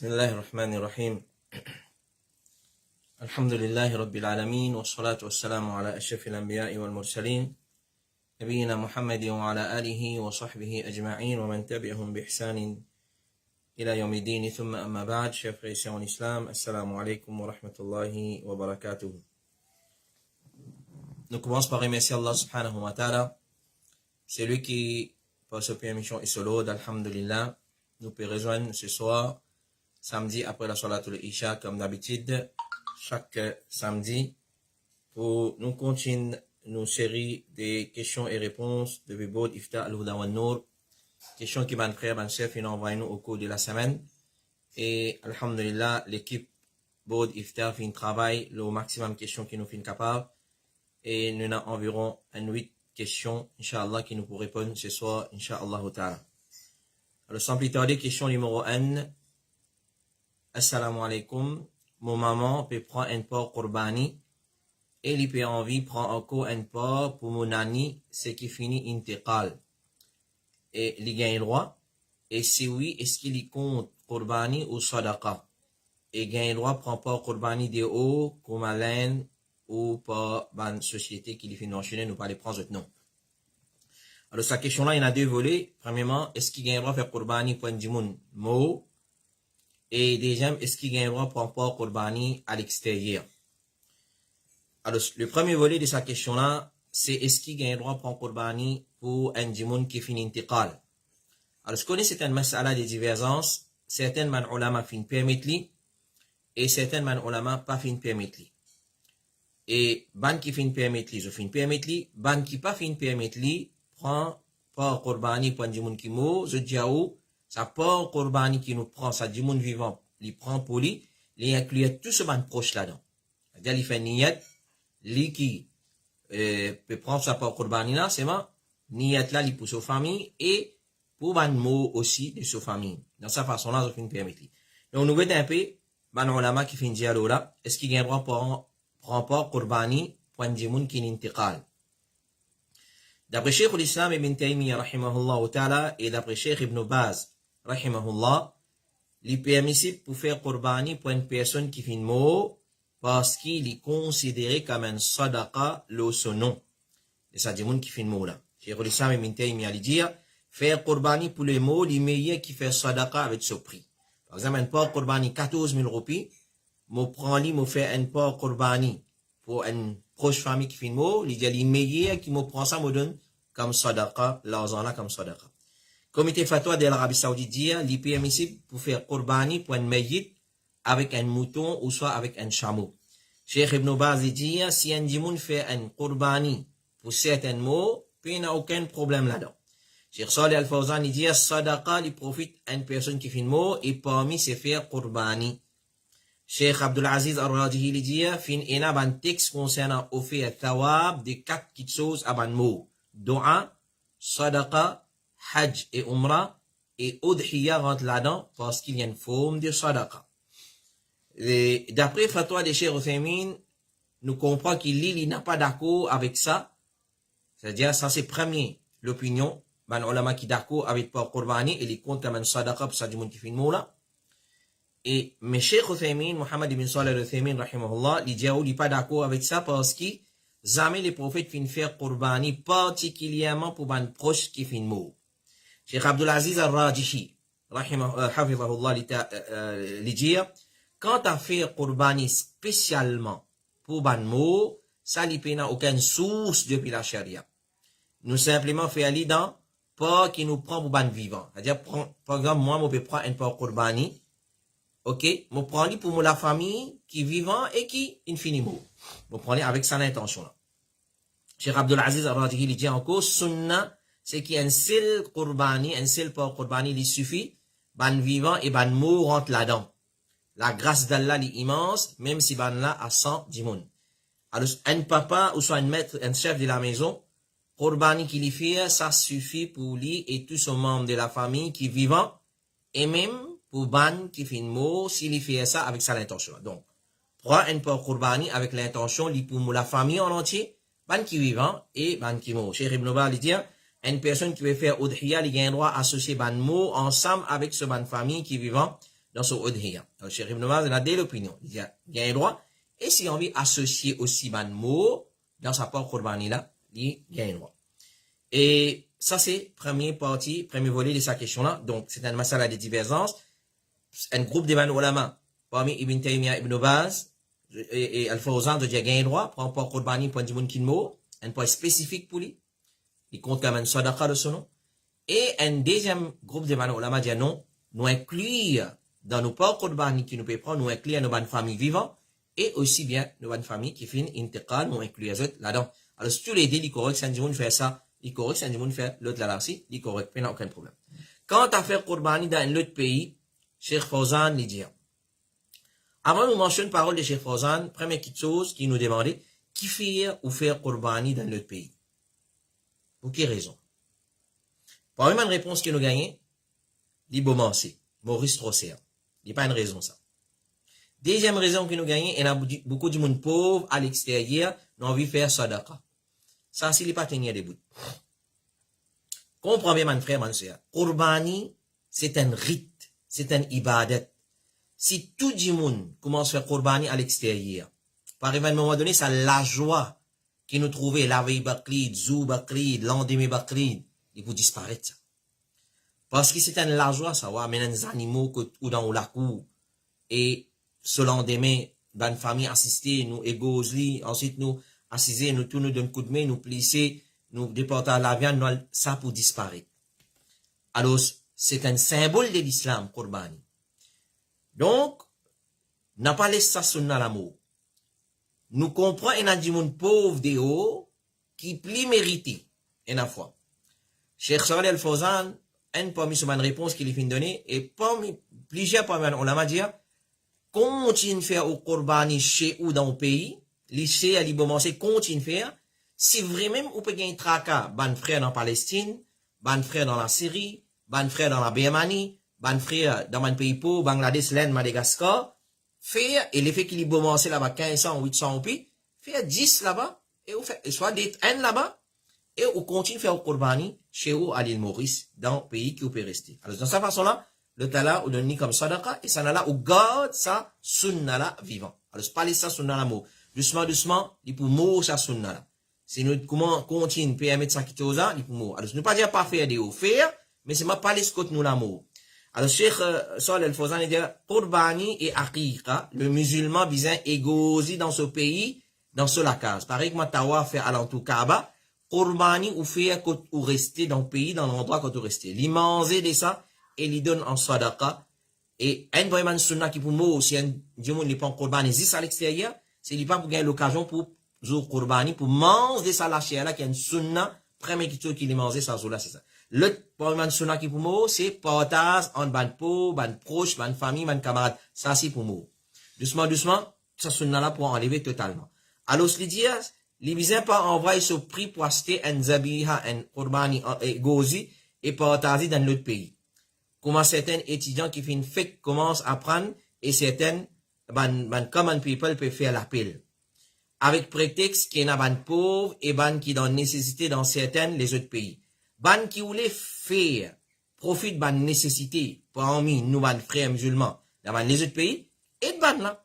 بسم الله الرحمن الرحيم الحمد لله رب العالمين والصلاة والسلام على أشرف الأنبياء والمرسلين نبينا محمد وعلى آله وصحبه أجمعين ومن تبعهم بإحسان إلى يوم الدين ثم أما بعد chers frères et sœurs en islam assalamu alaikum wa rahmatullahi wa barakatuh. Nous commençons par remercier Allah subhanahu wa ta'ala. C'est lui qui, par ce première mission et solo, alhamdulillah, nous peut rejoindre ce soir, samedi après la Salatul Isha, comme d'habitude, chaque samedi, pour nous continuer nos séries de questions et réponses de Bibod Ifta al-Huda wa Nour, questions qui ban frère, ban chef, ils envoient nous au cours de la semaine. Et alhamdulillah, l'équipe Bod Ifta fait un travail, le maximum de questions qui nous fait capable. Et nous avons environ 8 questions, Inch'Allah, qui nous pourront répondre ce soir, Inch'Allah ta'ala. Alors, sans plus tarder, question numéro 1. Assalamu alaikum. Mon maman peut prendre un porc Qurbani et il peut envie prendre encore un porc pour mon nani, ce qui finit intiqal. Et il gagne le droit. Et si oui, est-ce qu'il y compte Qurbani ou Sadaqa? Et gagne le droit prend porc Qurbani de haut, comme Alain, ou par une société qui les finance, nous pas les prendre non. Alors, cette question-là, il y en a deux volets. Premièrement, est-ce qu'il gagne le droit de faire Qurbani pour un djimoun mot? Et deuxième, est-ce qu'il gagne le droit de prendre porc Qurbani à l'extérieur? Alors, le premier volet de sa question-là, c'est est-ce qu'il gagne le droit de prendre Qurbani pour un djimoun qui finit intiqal? Alors, je connais certaines mas'ala de divergence. Certaines man ulama fin permettent et certaines man ulama pas fin permettent. Et ban qui fin permettre je fin permettre ban qui pas fin permettre prend pas Qurbani pour un djimoun qui mort, je dis ça pas Qurbani qui nous prend ça djimoun vivant, il prend pour lui, il inclut tout ce ban proche là-dedans. C'est-à-dire il fait niyat, lui qui peut prendre ça pas Qurbani là, c'est bon, niyat là il pour sa famille et pour ban mot aussi de sa famille. Dans sa façon là je fin permettre. Donc nous voyons un peu ban ulama qui fin dire là, est-ce qu'il gagne droit pour prend pas Qurbani pour un djimoun qui n'intiqal. D'après Cheikh l'Islam Ibn Taymiyyah rahimahullah ta'ala et d'après Cheikh Ibn Baz rahimahullah, il est permissible pour faire Qurbani pour une personne qui fait mort parce qu'il est considéré comme un sadaqa le son nom. Et ça djimoun qui fait mort là. Cheikh l'Islam Ibn Taymiyyah dit faire Qurbani pour les mots, il est meilleur qui fait sadaqa avec ce prix. Par exemple, un porc Qurbani 14 000 roupies, mo prend li mo fait un porc Qurbani pour une proche famille qui fait une mot, il dit les meilleurs qui me prend ça me donne comme sadaqa, l'argent là comme sadaqa. Comité fatwa de l'Arabie Saoudite dit, il est permissible pour faire Qurbani pour un mayit avec un mouton ou soit avec un chameau. Cheikh Ibn Baz dit, si un djimoun fait un Qurbani pour certains mots, il n'y a aucun problème là-dedans. Cheikh Salih Al-Fawzan dit, sadaqa, il profite à une personne qui fait une mot et parmi c'est faire Qurbani. Cheikh Abdul Aziz Ar-Rajihi dit, fin ena ban texte concernant offrir thawab de 4 petites choses à ban mot. Dua, sadaqa, hajj et umrah, et udhiya rentre là-dedans parce qu'il y a une forme de sadaqa. D'après fatwa de Cheikh Uthaymin, nous comprenons qu'il n'a pas d'accord avec ça. C'est-à-dire, ça c'est premier, l'opinion, ban ulama qui d'accord avec pour Qurbani, et les compte comme un sadaqa pour ça du monde qui fait une mot là. Et mais Cheikh Uthaymin, Mohammed ibn Salih al-Uthaymin, rahimahullah, il dit, il n'est pas d'accord avec ça parce que jamais les prophètes finissent faire Qurbani, particulièrement pour un proche qui finit mort. Cheikh Abdul Aziz al-Rajihi, hafizahullah, il dit, quand tu as fait Qurbani spécialement pour un mort, ça n'y a aucune source depuis la charia. Nous simplement fait aller dans pas qui nous prend pour un vivant. C'est-à-dire, par exemple, moi, je peux prendre un porc Qurbani. Ok, je prends pour la famille qui est vivant et qui infiniment. Je prends avec ça l'intention là. Cheikh Abdul Aziz Ar-Rajihi dit encore, sunna, c'est qu'il y a un seul Qurbani, un seul porc Qurbani, il suffit, ban vivant et ban mort rentre là-dedans. La grâce d'Allah est immense, même si ban là à 100 djimoun. Alors, un papa ou soit un maître, un chef de la maison, Qurbani qui lui fait, ça suffit pour lui et tous son membres de la famille qui est vivant, et même pour ban qui fait une mot, s'il fait ça avec ça l'intention. Donc, prends un porc Qurbani avec l'intention, pour la famille en entier, ban qui vivant et ban qui mort. Cheikh Ibn Baz dit, une personne qui veut faire udhiya, il a un droit à associer ban mot ensemble avec ce ban famille qui vivant, dans son udhiya. Alors, Cheikh Ibn Baz, il a deux opinions. Il y a un droit. Et si on veut associer aussi ban mot dans sa part Qurbani là, il y a un droit. Et ça, c'est première partie, premier volet de sa question-là. Donc, c'est un masala de divergence. Un groupe de ban ulama, parmi Ibn Taymiyyah, Ibn Baz, et Al-Fawzan, de dire qu'il y a un droit, prend pas Qurbani pour dire qu'il mot, un point spécifique pour lui. Il compte comme un sadaqa de son nom. Et un deuxième groupe de ban ulama dit non, nous inclure dans nos parts Qurbani qui nous peut prendre, nous inclure nos ban familles vivantes, et aussi bien nos ban familles qui finissent intiqal, nous inclure les autres là-dedans. Alors, si tu les dis, il est correct, si un monde fait ça, il est correct, si un monde fait l'autre là aussi, il est correct, il n'y a aucun problème. Quand tu as fait Qurbani dans un autre pays, Cheikh Fawzan lui dit, avant nous mentionner une parole de Cheikh Fawzan, première petite chose qui nous demandait, qui fait ou faire Qurbani dans notre pays? Pour quelle raison? Parmi les réponses que nous gagnons, Libomancé, Maurice Trosser. Il n'y a pas une raison ça. Deuxième raison que nous gagnons, il y a beaucoup de monde pauvre à l'extérieur, qui ont envie de faire sadaqa. Ça, c'est pas tenir debout. Comprenez, mon frère, mon soeur. Qurbani, c'est un rite, c'est un ibadat. Si tout le monde commence à faire Qurbani à l'extérieur, par exemple, à un moment donné, c'est la joie qui nous trouvait la veille Bakrid, Zou Bakrid, l'endemain Bakrid, il vous disparaître ça. Parce que c'est un la joie, ça va amener des animaux ou dans la cour. Et ce lendemain, dans une famille assistée, nous égosli, ensuite nous assiser, nous tourner d'un coup de main, nous plisser, nous déporter à la viande, ça pour disparaître. Alors, c'est un symbole de l'islam, Qurbani. Donc, n'a pas laissé ça sunna l'amour. Nous comprenons, il y a des gens pauvres de haut, qui plus mérités, une fois. Cheikh Saleh Al-Fawzan, un parmi ces réponses qu'il a donné, et parmi plusieurs parmi on l'a dit, continue de faire au Qurbani chez ou dans le pays, lycée à Libomancé, continue de faire, si vraiment vous pouvez gagner un tracas, ban frère en Palestine, ban frère dans la Syrie, ban frère dans la Birmanie, ban frère dans un pays pauvre, Bangladesh, l'Inde, Madagascar, faire, et l'effet qu'il Libomancé là-bas, 1500, 800 pays, faire 10 là-bas, et vous faites, soit des 1 là-bas, et on continue de faire au Qurbani chez vous à l'île Maurice, dans le pays qui vous peut rester. Alors, dans cette façon-là, le tala, on donne comme sadaqa, et ça n'a là, on garde ça, sunna là, vivant. Alors, c'est pas les ça, sunna là, mot. Doucement, doucement, il peut mourir ça, sunna là. Si nous, comment, continue, permettre ça, quitter aux ans, il peut mourir. Alors, ce n'est pas dire pas faire des hauts, faire, mais c'est pas parler ce que nous la mot. Alors, Cheikh Saleh Al-Fawzan, il dit, Qurbani et Aqiqa, le musulman bizin égosi dans ce pays, dans ce la case. Pareil que Matawa fait alentour Kaaba, Qurbani ou faire ou rester dans le pays, dans l'endroit quand vous restez. Li manger de ça, et li donne en sadaqa. Et un vraiment sunna qui pour moi, si un diamant li prend Qurbani existe à l'extérieur, c'est li pas pour gagner l'occasion pour jour Qurbani, pour manger de ça la chair là, qui est une sunna, premier qui tout qui li manger ça, là, c'est ça. L'autre vraiment sunna qui pour moi, c'est partage en ban pauvre, ban proche, ban famille, ban camarade. Ça, c'est pour moi. Doucement, doucement, ça sunna là pour enlever totalement. Alors, ce li dit, les bizins pas envoyer ce prix pour acheter un zabiha, un Qurbani, gozi, et partager dans l'autre pays. Comment certains étudiants qui font une fête commencent à prendre, et certains, common people peuvent faire l'appel. Avec prétexte qu'il y a ban pauvres et ban qui dans nécessité dans certains les autres pays. Ban qui voulait faire, profite ban nécessité, parmi nous, ban frères musulmans, dans les autres pays, et ban là.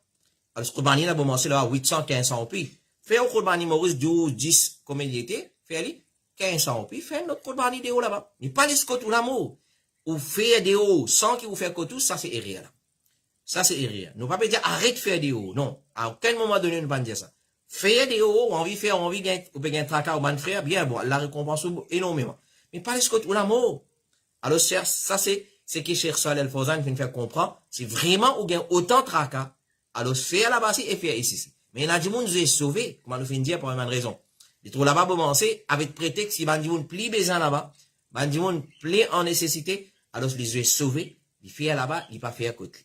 Alors, ce Qurbani là, bon, c'est là, 800, 1500 pays. Fait au Qurbani Maurice 12, 10, comme il était, fait ali, 1500 pays, fait notre Qurbani de haut là-bas. Mais pas les scots l'amour. Ou faire des hauts sans qu'il vous fasse tout, ça c'est erreur là. Ça c'est erreur. Nous ne pouvons pas dire arrête de faire des hauts. Non. À aucun moment donné, nous ne pouvons pas dire ça. Faire des hauts, on veut gagner, ou gagner un tracas ou ban frère, bien bon, la récompense énormément. Mais pas les scots ou l'amour. Alors, ça c'est que Cheikh Saleh Al-Fawzan vient faire comprendre, c'est vraiment ou gagne autant de tracas. Alors, faire là-bas et faire ici. Mais il y a des gens qui nous ont sauvés, comme nous finissons dire pour une raison. Ils trouvent là-bas pour commencer, avec prétexte qu'il y a des gens plus besoin là-bas, des gens plus en nécessité, alors ils les ont sauvés, ils font là-bas, ils ne pas faire à côté.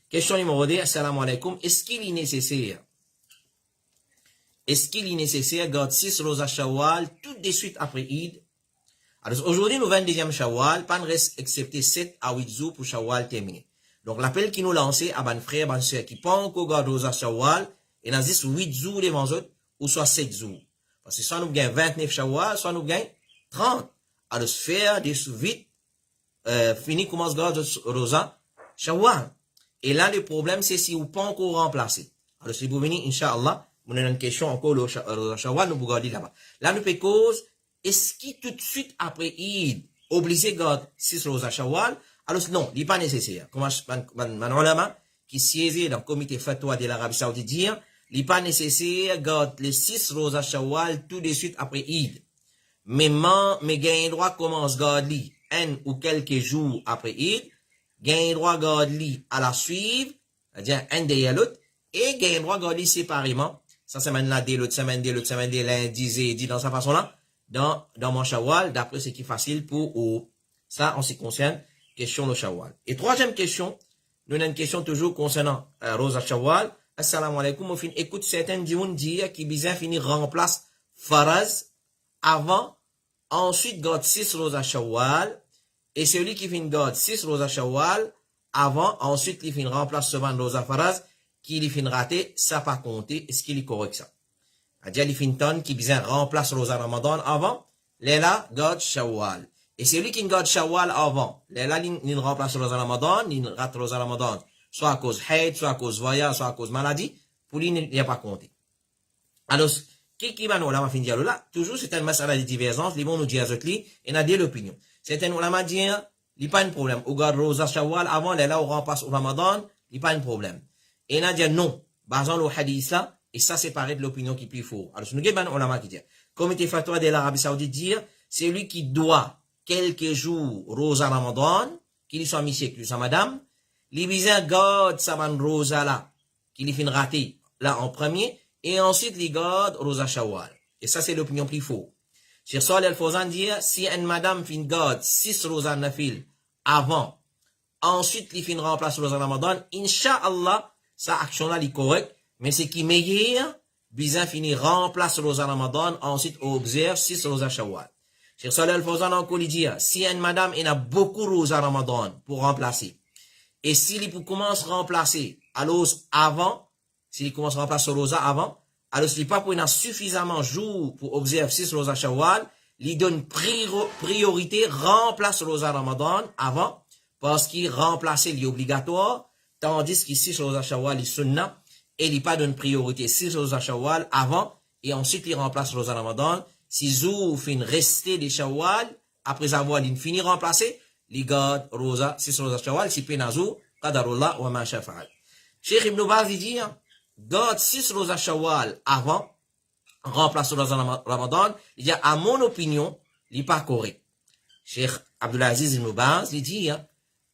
Question numéro 2, assalamu alaikum, est-ce qu'il est nécessaire garder 6 Rosa Shawwal tout de suite après Eid? Alors aujourd'hui, nous 22e Shawwal, pas de reste excepté 7 à 8 jours pour Shawwal terminer. Donc l'appel qui nous lancé à ban frère, ban soeur qui pas encore garder Rosa Shawwal, et dans 8 jours devant eux, ou soit 7 jours. Parce que soit nous gagnons 29 Shawwal, soit nous gagnons 30. Alors faire des vite, fini commence garder Rosa Shawwal. Et là, le problème, c'est si vous pas encore remplacé. Alors, si vous venez, Inch'Allah, on a une question encore, le Shawwal, nous vous regardez là-bas. Là, nous peut cause, est-ce qu'il tout de suite après Eid, obligé de garder 6 Rosa Shawwal? Alors, non, il n'est pas nécessaire. Comme mon ulama, qui siège dans le comité fatwa de l'Arabie Saoudite, dit, il n'est pas nécessaire de garder les 6 Rosa Shawwal tout de suite après Eid. Mais gain droit commence à garder un ou quelques jours après Eid, gain droit garder à la suivre, c'est-à-dire un derrière l'autre, et gain droit garder séparément. Ça semaine là, l'autre semaine, lundi, jeudi, dans sa façon-là, dans mon Shawwal, d'après ce qui est facile pour ça, en ce qui concerne, question de Shawwal. Et troisième question, nous avons une question toujours concernant Rosa Shawwal. Assalamu alaikum, on écoute certains dire qui bizarre finir remplace Faraz avant, ensuite garde 6 Rosa Shawwal, et celui qui finit garde 6 Rosa Shawwal avant, ensuite il finit remplace souvent Rosa Faraz, qui il finit raté, ça pas compter, est-ce qu'il est correct ça? C'est-à-dire, il finit qui bizarre remplace Rosa Ramadan avant, là, garde Shawwal. Et celui qui garde Shawwal avant, là, il remplace Rosa Ramadan, il rate Rosa Ramadan, soit à cause haid, soit à cause voyage, soit à cause maladie, pour lui, il n'y a pas compté. Alors, qui va nous la fin dire là, toujours c'est un masala de divergence, les bons nous dire et on a dit l'opinion. C'est un ulama dire, il n'y a pas de problème. Ou garde Rosa Shawwal avant, là, on remplace au Ramadan, il n'y a pas de problème. Et on a dit non, basant le hadith là, et ça c'est pareil de l'opinion qui est plus fort. Alors, nous avons un ulama qui dit, comité fatwa de l'Arabie Saoudite dire, c'est lui qui doit quelques jours Rosa Ramadan, qu'il soit monsieur, qu'il soit madame, les bizarres garde sa Rosa là, qu'il finit raté là en premier, et ensuite les garde Rosa Shawwal. Et ça c'est l'opinion plus fort. Cheikh Saleh Al-Fawzan dit, si une madame finit garde 6 Rosa Nafil avant, ensuite il finit remplace Rosa Ramadan, Inch'Allah, sa action là est correcte, mais c'est qui meilleur, bizarre finit remplace Rosa Ramadan, ensuite observe 6 Rosa Shawwal. Cheikh Saleh Al-Fawzan encore dit, si une madame il a beaucoup Rosa Ramadan pour remplacer, et s'il commence à remplacer alors avant, s'il commence à remplacer Rosa avant, alors s'il pas pour une suffisamment jour pour observer 6 Rosa Shawwal, il donne priorité, remplace Rosa Ramadan avant, parce qu'il remplace est obligatoire, tandis que 6 Rosa Shawwal est sunnah, et il pas donne priorité 6 Rosa Shawwal avant, et ensuite il remplace Rosa Ramadan. Si Zou fin rester des Shawwal, après avoir fini remplacer, il garde Rosa, 6 Rosa Shawwal, si penazou, qadarullah wa ma shafa'al. Cheikh Ibn Baz dit, garde 6 Rosa Shawwal avant, remplace Rosa Ramadan, il dit, à mon opinion, il n'est pas correct. Cheikh Abdulaziz Ibn Baz, il dit,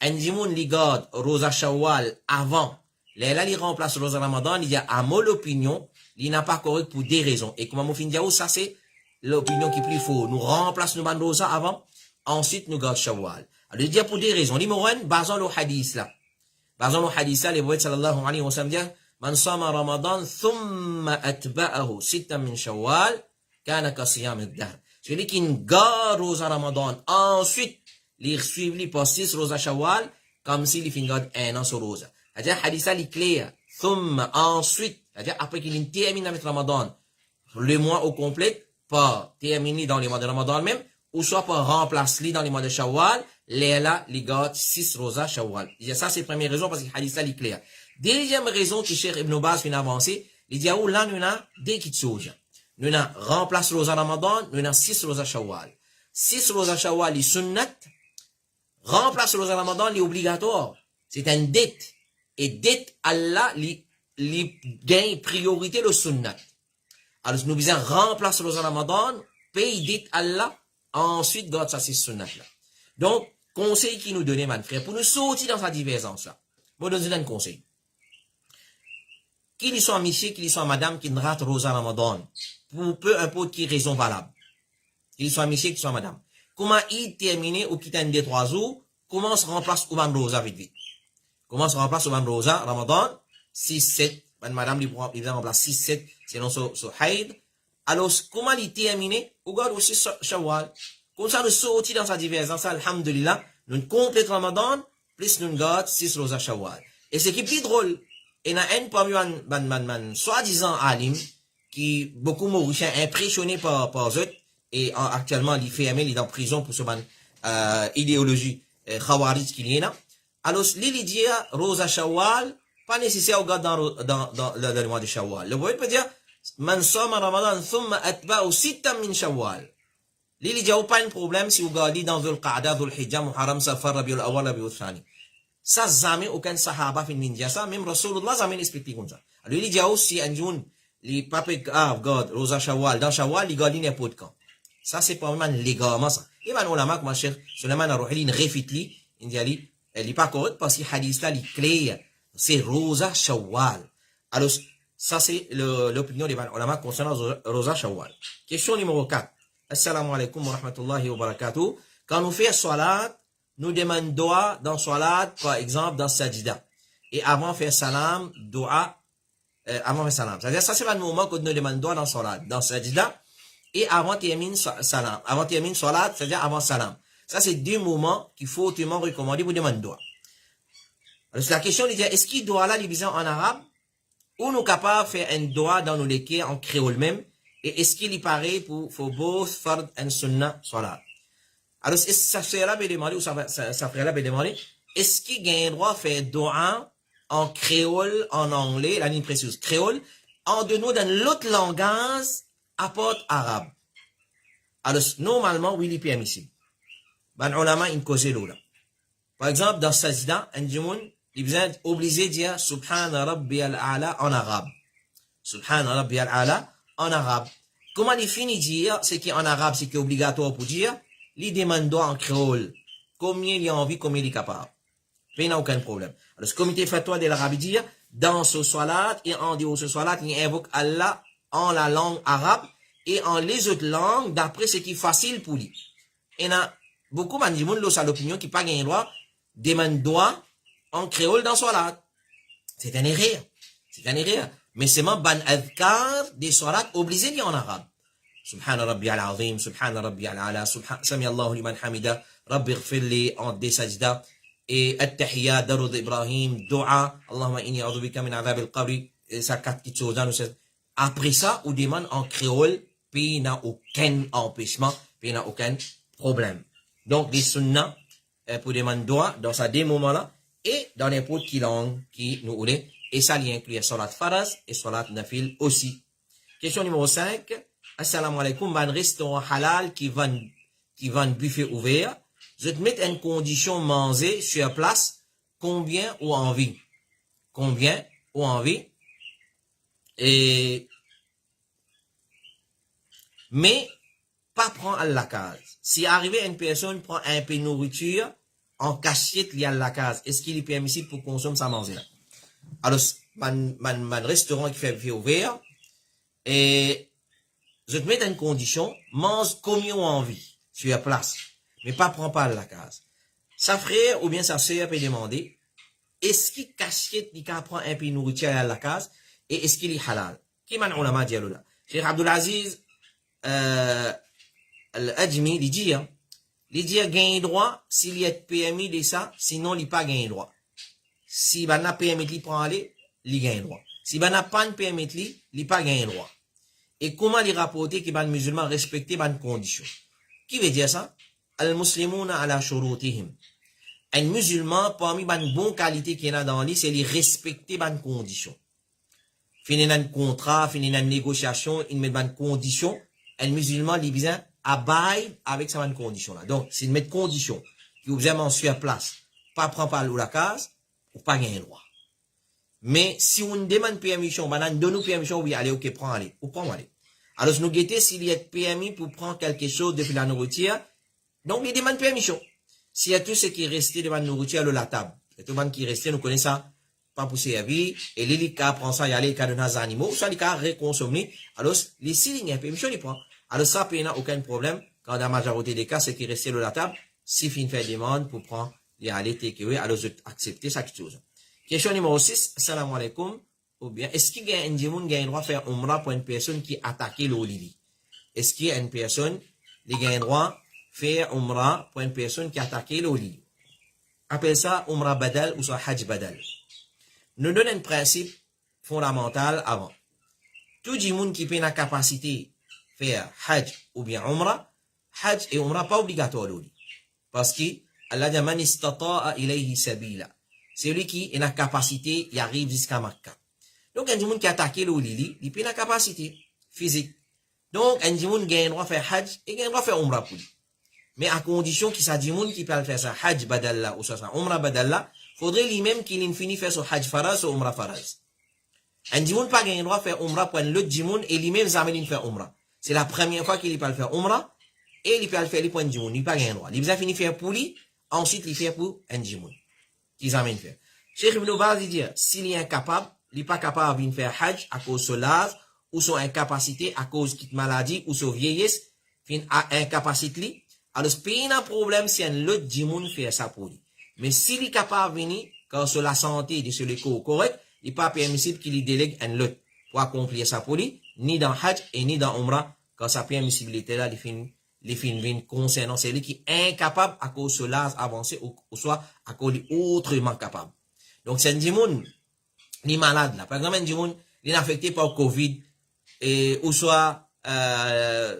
un dimoun li garde Rosa Shawwal avant, là, il remplace Rosa Ramadan, il dit, à mon opinion, il n'est pas correct pour des raisons. Et comme on fin dit, ça c'est l'opinion qui est plus fort. Nous remplaçons nos Rosa avant, ensuite nous garde Shawwal. Alors, il dit pour des raisons. Numéro 1, basant le hadith là. Basant le hadith là, les prophètes sallallahu alayhi wa sallam dit, man sama Ramadan, thumma atba'ahu sittan min Shawwal, kana ka siyam ad-dahr. Celui qui garde Rosa Ramadan, ensuite, il suit par 6 Rosa Shawwal, comme s'il finit garde un an sur Rosa. C'est-à-dire, hadith là, il est clair. Thumma, ensuite, c'est-à-dire, après qu'il termine avec Ramadan, le mois au complet, pas terminé dans les mois de Ramadan même, ou soit pas remplacer dans les mois de Shawwal, là, les garde 6 Rosa Shawwal. Ça, c'est la première raison, parce que le hadith là, il est clair. Deuxième raison que Cheikh Ibn Baz vient avancer, il dit, là, nous avons deux qui choses. Nous avons remplace Rosa Ramadan, nous avons 6 Rosa Shawwal. 6 Rosa Shawwal, est sunnat, remplace Rosa Ramadan, il est obligatoire. C'est une dette. Et dette, Allah, il gagne priorité le sunnat. Alors, nous disons, remplace Rosa Ramadan, paye dette Allah, ensuite, garde ça, c'est sunnat là. Donc, conseil qui nous donnait, mon frère, pour nous sortir dans sa divergence là. Bon, nous donnons un conseil. Qu'il y soit monsieur, qu'il y soit madame, qui ne rate Rosa Ramadan, pour peu importe qui raison valable. Qu'il y soit monsieur, qu'il soit madame. Comment il termine ou quitte un des 3 jours, comment se remplace Ouban Rosa vite vite. Comment se remplace Ouban Rosa, Ramadan, 6-7, madame, il remplace 6-7, selon ce haïd. Alors, comment il termine, ou garde aussi Shawwal. Comme ça, nous sortis dans sa divergence, alhamdulillah, nous complétons Ramadan, plus nous garde 6 Rosa Shawwal. Et ce qui est plus drôle, il y a un parmi soi-disant alim, qui beaucoup mauriciens impressionnés par eux, et actuellement, il est fermé, il est en prison pour ce idéologie khawarij qu'il y a. Alors, l'ili dit, Rosa Shawwal, pas nécessaire au gars dans le mois de Shawwal. Le prophète peut dire, Man soma Ramadan, thumma atba'u sittan min Shawwal. L'ili dit, pas un problème si vous gardez dans Dhul Qa'da, Dhul Hijjah, Muharram, Safar, Rabiul Awwal, Rabiul Thani. Ça, jamais aucun sahaba fin ninja ça, même Rasulullah jamais expliqué comme ça. Alors, il dit aussi, un jour, les papes God, Rosa Shawwal, dans Shawwal, les gardent n'importe quand. Ça, c'est pas vraiment légalement ça. Et ben, on l'a marqué, ma chère, Suleiman Arouhili, il réfute, il dit, elle n'est pas correcte parce que le hadith là, il est clair. C'est Rosa Shawwal. Alors, ça, c'est l'opinion des ulama concernant Rosa Shawwal. Question numéro 4. Assalamu alaikum wa rahmatullahi wa barakatuh. Quand nous faisons salat, nous demandons dans salat, par exemple, dans sajda. Et avant de faire salam, dua, avant de faire salam. C'est-à-dire, ça, c'est le moment que nous demandons dans salat, dans sajda. Et avant de terminer salam. Avant de terminer salat, c'est-à-dire avant salam. Ça, c'est deux moments qu'il faut hautement recommander pour demander doigt. Alors, la question, est-ce qu'il doit là, les en arabe, ou nous capables de faire un doigt dans nos léquets en créole même, et est-ce qu'il y paraît pour both fard and sunnah salat? Alors, est-ce que ça ferait là, demander, ou ça ferait là, demander, est-ce qu'il y a un droit de faire doigt en créole, en anglais, la ligne précieuse, créole, en de nous dans l'autre langage, à part arabe? Alors, normalement, oui, il est permissible. Ben, ulama, il cause là. Par exemple, dans Sajda, un djimoun, il est obligé de dire Subhana Rabbi al-A'la en arabe. Subhana Rabbi al-A'la en arabe. Comment il finit de dire, c'est qu'en arabe, c'est obligatoire pour dire, il demande en créole. Combien il a envie, combien il est capable. Il n'y a aucun problème. Alors, ce comité fatwa de l'arabe dit, dans ce salat, et en dehors de ce salat, il invoque Allah en la langue arabe, et en les autres langues, d'après ce qui est facile pour lui. Et beaucoup de gens ont l'opinion qui n'a pas gagné droit, demande droit en créole dans salat. C'est un erreur. C'est un erreur. Mais c'est même ban adhkar des salats obligés de dire en arabe. Subhana Rabbi al-Azim, Subhana Rabbi al-Ala, Sami Allahu liman hamida, Rabbi ghfirli en des sajda, et at-tahiyya, darud Ibrahim, dua, Allahumma inni a'udhu bika min adhab al-qabri, ça quatre petites choses. Après ça, on demande en créole, puis il n'y a aucun empêchement, puis il n'y a aucun problème. Donc, les sunnahs, pour demander droit dans ces deux moments-là, et dans n'importe quelle langue qui nous voulait, et ça y inclut salat faraz et salat nafil aussi. Question numéro 5. Assalamu alaikum, un restaurant halal qui vend buffet ouvert. Je te mets une condition manger sur place, combien ou envie? Combien ou envie? Mais, pas prendre à la case. Si arrivé une personne prend un peu de nourriture, en cachette, il y a la case. Est-ce qu'il est permissible pour consommer sa manger là? Alors, man restaurant qui fait ouvert, et je te mets dans une condition, mange comme on a envie, sur la place, mais pas prends pas à la case. Sa frère ou bien sa sœur peut demander, est-ce qu'il cachette, il prend un peu de nourriture à la case, et est-ce qu'il est halal? Qui m'a ulama dit là? Cheikh Abdulaziz, Al-Ajmi, il dit, gagne droit s'il y a permis de ça, sinon il pas gagne droit. Si ben n'a permis de prendre aller, il gagne droit. Si ben n'a pas permis de il pas gagne droit. Et comment il rapporter que ben musulman respecter ben conditions? Qui veut dire ça? Al-Muslimuna ala shurutihim. Un musulman parmi ben bonne qualité qu'il y a dans lui, c'est les respecter ben conditions. Finir un contrat, finir une négociation, il met ben conditions. Un musulman, il vient abide avec sa bonne condition là. Donc, s'il met conditions, qui vous aime en sur place, pas prendre par la case, ou pas gagner droit. Mais, si on demande permission, on donne permission, oui, allez, ok, prends, allez, ou prends, allez. Alors, nous guettons s'il y a permis pour prendre quelque chose depuis la nourriture, donc, il demande permission. S'il y a tout ce qui est resté devant la nourriture, la table, et tout le monde qui est resté, nous connaissons ça, pas pour servir, et les cas prend ça, y aller, les cas de nos animaux, soit les cas reconsommer, alors, les signes, il y a permission, il prend. Alors ça, il n'y a aucun problème. Quand dans la majorité des cas, c'est qui restait de la table, si fin fait demande pour prendre, il y a aller takeaway, alors je accepter cette chose. Question numéro 6, salam alaikum. Ou bien, est-ce qu'il y a un djimoun qui a un droit de faire umrah pour une personne qui attaque l'olili? Est-ce qu'il y a une personne qui a un droit de faire umrah pour une personne qui attaque l'olili? Appelle ça umrah badal ou soit hajj badal. Nous donne un principe fondamental avant. Tout djimoun qui peut la capacité faire hajj ou bien umrah, hajj et umrah pas obligatoire. Parce que Allah dit man istata'a ilayhi sabila. C'est lui qui a la capacité, il arrive jusqu'à Makkah. Donc, un monde qui attaque le Lili, il a la capacité physique. Donc, un monde qui a le droit de faire Hajj et qui a le droit de faire Umrah pour lui. Mais à condition qu'il s'agit de monde qui peut faire ça Hajj badalla ou ça Umrah badalla, faudrait lui-même qu'il finisse faire son Hajj faraz ou Umrah faraz. Un monde pas le droit de faire Umrah pour l'autre monde et lui-même zamel faire Umrah. C'est la première fois qu'il peut le faire Umrah et il peut le faire les points de monde. Il pas le droit. Il a fini faire pour lui, ensuite il fait pour un monde. Qu'ils amènent faire. Cheikh Ibn Baz dit, s'il est incapable, il n'est pas capable de faire Hajj à cause de l'âge, ou son incapacité à cause de maladie, ou son vieillesse, incapacité, alors c'est pas un problème si un autre dimoun fait ça pour lui. Mais s'il est capable de venir, quand sur la santé de ce corps correct, il n'est pas permissible qu'il lui délègue un autre pour accomplir ça pour lui, ni dans Hajj et ni dans Umrah, quand sa permissibilité là, les films concernant celui qui est incapable à cause de l'âge avancé ou soit à cause autrement capable. Donc, c'est un dimoun, ni malade là. Par exemple, un dimoun, il est affecté par Covid, et, ou soit,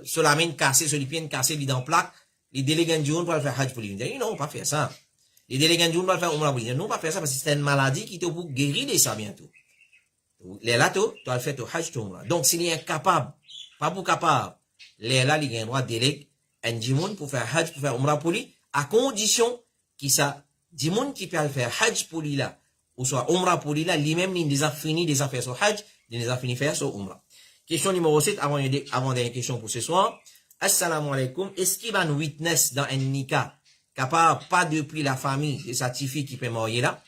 sur la main cassée, sur les pieds cassés, il est en plaque, les délégués un dimoun pour le faire Hajj pour lui. Il dit, non, pas faire ça. Les délégués un dimoun pour le faire Umrah pour lui. Non, pas faire ça parce que c'est une maladie qui te pour guérir de ça bientôt. Les là, tu dois le faire au Hajj, Umrah. Donc, s'il est incapable, pas pour capable, les là, il a un droit de déléguer un dimoun pour faire Hajj, pour faire Umrah pour lui, à condition qu'il ça, dimoun qui peut le faire Hajj pour lui là, ou soit Umrah pour lui là, lui-même, il a fini des affaires sur Hajj, il a fini faire sur Umrah. Question numéro 7, avant des questions pour ce soir. Assalamu alaikum. Est-ce qu'il y a un witness dans un nikah, capable, pas depuis la famille de sa fille qui peut mourir là,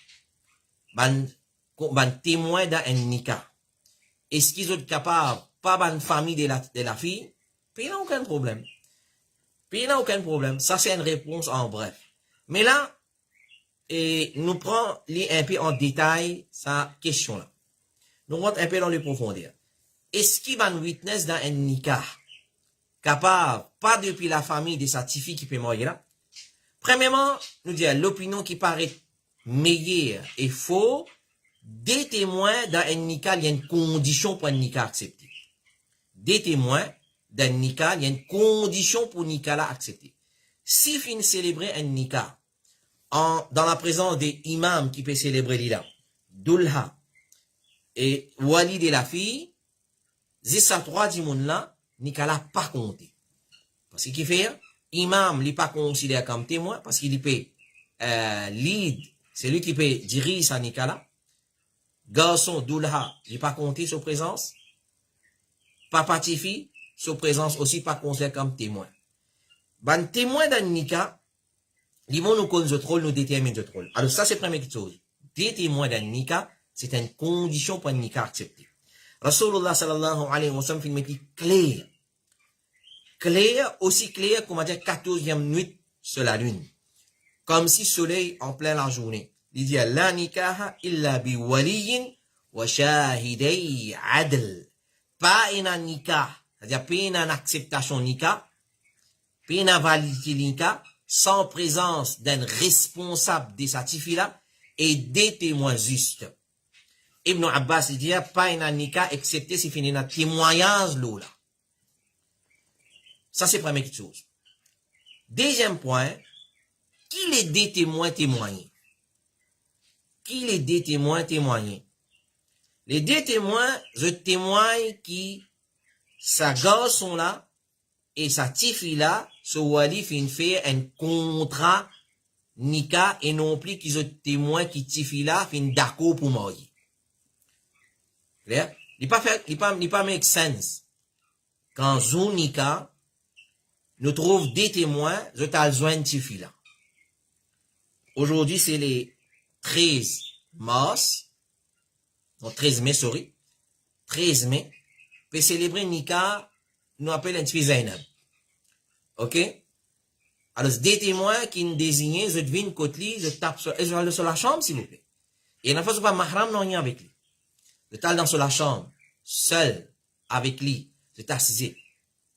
ban témoin dans un nikah? Est-ce qu'ils sont capables, pas ban famille de la fille? Puis il n'y a aucun problème. Puis il n'y a aucun problème. Ça, c'est une réponse en bref. Mais là, nous prenons un peu en détail sa question-là. Nous rentrons un peu dans les profondeurs. Est-ce qu'il y a un witness dans un nikah capable, pas depuis la famille de sa fille qui peut mourir là? Premièrement, nous disons l'opinion qui paraît meilleure et faux, des témoins dans un nikah, il y a une condition pour un nikah accepté. Des témoins d'un nikah, il y a une condition pour nikah là accepté. Si fin célébrer un nikah dans la présence des imams qui peut célébrer l'ila, Dulha et Wali de la fille, Zissa 3 dimoun là, nikah là pas compté. Parce qu'il fait, imam n'est pas considéré comme témoin parce qu'il peut lead, c'est lui qui peut diriger sa nikah là. Garçon Dulha, il n'est pas compté sur présence. Papa Tifi, sur présence aussi pas considéré comme témoin. Ben, témoin d'un nikah, ils vont nous connaître notre rôle, nous déterminer notre rôle. Alors, ça, c'est la première chose. Des témoins d'un nikah, c'est une condition pour un nikah accepté. Rasulullah sallallahu alayhi wa sallam, il dit clair. Clair, aussi clair qu'on va dire 14e nuit sur la lune. Comme si soleil en plein la journée. Il dit, la nikaha illa bi waliyin wa shahidai adl. Pas un nikah, c'est-à-dire pas une acceptation nikah, pas une validité nikah, sans présence d'un responsable de sa tifila et des témoins justes. Ibn Abbas dit, pas un nikah, excepté si finit un témoignage là. Ça, c'est la première chose. Deuxième point, qui les des témoins témoignés? Qui les des témoins témoignés? Les deux témoins, je témoigne qui, sa garçon là, et sa tifi là, ce wali fin fait un contrat, nika, et non plus qu'ils ont témoin qui tifi là, fin d'accord pour marier. Clair? Il pas make sense. Quand zon nika, nous trouve des témoins, je t'ai besoin de tifi là. Aujourd'hui, c'est les 13 mars, non, 13 mai, sorry. 13 mai. Pour célébrer Nika, nous appelons un Zainab. Ok? Alors, des témoins qui nous désignent, je devine côté lui, je tape sur la chambre, s'il vous plaît. Et la fois, je pas mahram, non, rien avec lui. Je tape dans la chambre, seul, avec lui. Je t'assise.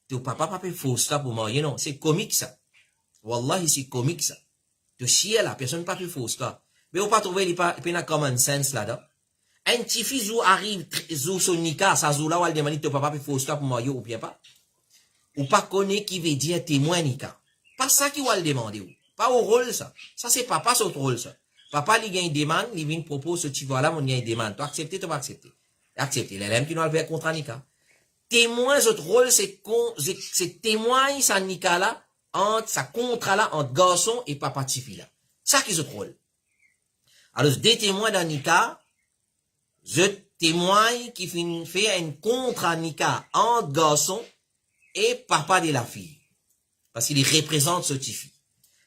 Tu papa, faut ça pour marier, non. C'est comique, ça. Wallahi, c'est comique, ça. Tu chier là, personne pas fait faux ça. Mais on pas trouver, il pas common sense là-dedans. Un petit fils où arrive, zou son nika, ça zou là, ou elle demande, ton papa peut faire ça pour marier ou bien pas. Ou pas connaître qui veut dire témoin nika. Pas ça qui va le demander ou. Pas au rôle, ça. Ça, c'est papa, son rôle, ça. Papa, il gagne une demande, il vient propose ce petit voilà, mon gagne une demande. Tu acceptes, tu vas accepter. Accepter. L'élève qui nous a fait contre Nika. Témoin, votre rôle, c'est témoin, ça Nika là, entre, ça contrat là, entre garçon et papa tifi là. Ça qui est votre rôle. Alors, des témoins dans Nika, je témoigne qui fait un contrat Nika entre garçon et papa de la fille. Parce qu'il représente ce tifi.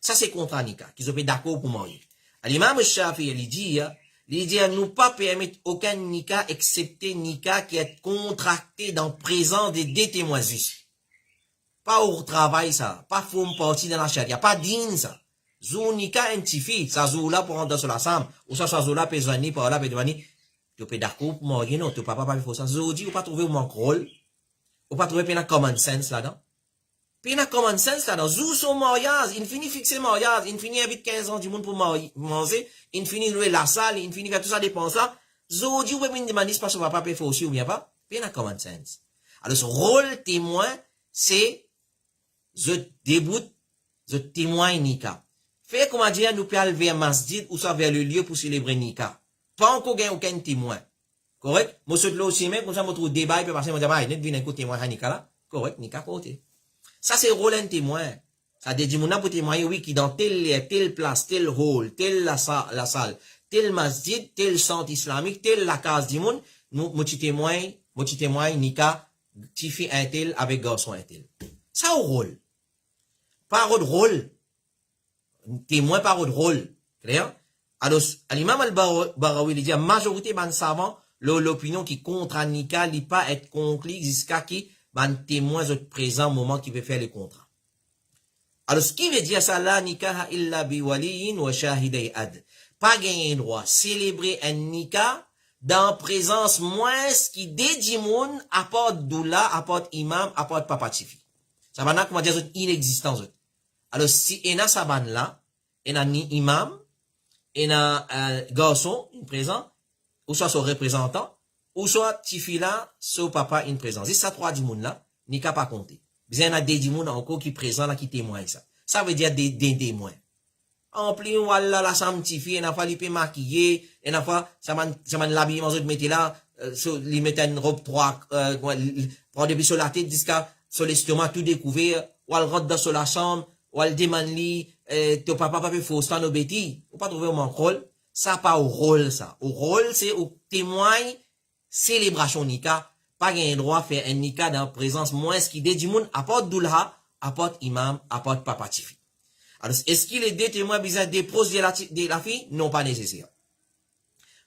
Ça, c'est contrat Nika, qu'ils ont fait d'accord pour marier. L'imam Shafi, il dit, nous pas permettre aucun Nika excepté Nika qui est contracté dans présent des deux témoins. Pas au travail, ça. Pas forme partie dans la charia. Pas digne, ça. Zou Nika un tifi. Ça zou là pour rentrer sur la sam. Ou ça zou là, pézani, par là, pézani. Tu peux d'accord pour marier, non. Tu papa pas faire ça. Zou dit, ou pas trouver mon rôle. Ou pas trouver un common sense là-dedans. Puis, il y a common sense là, dans son mariage, il finit fixer mariage, il finit inviter 15 ans du monde pour manger, il finit louer la salle, il finit faire tout ça dépense là. Zodi, ou même demander si pas son papa peut faire aussi ou bien pas. Puis, il y a common sense. Alors, ce rôle témoin, c'est, je déboute, je témoigne Nika. Fait, comment dire, nous pouvons aller vers masjid ou ça vers le lieu pour célébrer Nika. Pas encore gain aucun témoin. Correct? Moi, ce là aussi, même, comme ça, moi, trouve débat, il peut passer, moi, dire, bah, il n'est pas témoin à Nika là. Correct? Nika côté. Ça, c'est rôle un témoin. Ça dit, mon pour témoigner, oui, qui dans telle place, tel hall, telle la salle, tel masjid, tel centre islamique, telle la case du monde, moi, tu témoignes, Nika, tu fais un tel avec garçon un tel. Ça, au rôle. Pas de rôle. Témoin, pas de rôle. Clair? Alors, l'imam al-Barawi, il dit, la majorité, ben, savant, l'opinion qui contre Nika, il pas être conclu jusqu'à qui, ban témoin de présent moment qui veut faire le contrat. Alors, ce qui veut dire ça là, nikaha illa bi waliyin wa shahidai ad. Pas gagner droit, célébrer un nikah dans présence moins qui dédie moun, apporte doula, apporte imam, apporte papa tifi. Ça va comment dire, inexistant. Alors, si en a sa ban là, en a ni imam, en a un garçon, une présent, ou soit son représentant, ou soit tifi là, son papa une présence. Si ça trois du monde là, ni qu'à pas compter. Bien, il y a des monde encore qui présent là, qui témoignent ça. Ça veut dire des témoins. En plus, voilà, la sam tifi, il a fallu pas maquiller, il a fallu, ça m'a l'habillement, je mettais là, il mettait une robe 3, prendre depuis sur la tête, jusqu'à, sur l'estomac, tout découvert, ou elle rentre dans la chambre, ou elle demande lui, ton papa pas fait faux, ça, nos bêtises. Ou pas trouver mon rôle. Ça, pas au rôle, ça. Au rôle, c'est au témoigne, célébration nika, pas gain droit à faire un nika dans la présence moins qui dit du monde, apporte doulha, apporte imam, apporte papa tifi. Alors, est-ce qu'il est des témoins bizarres des pros de la fille? Non, pas nécessaire.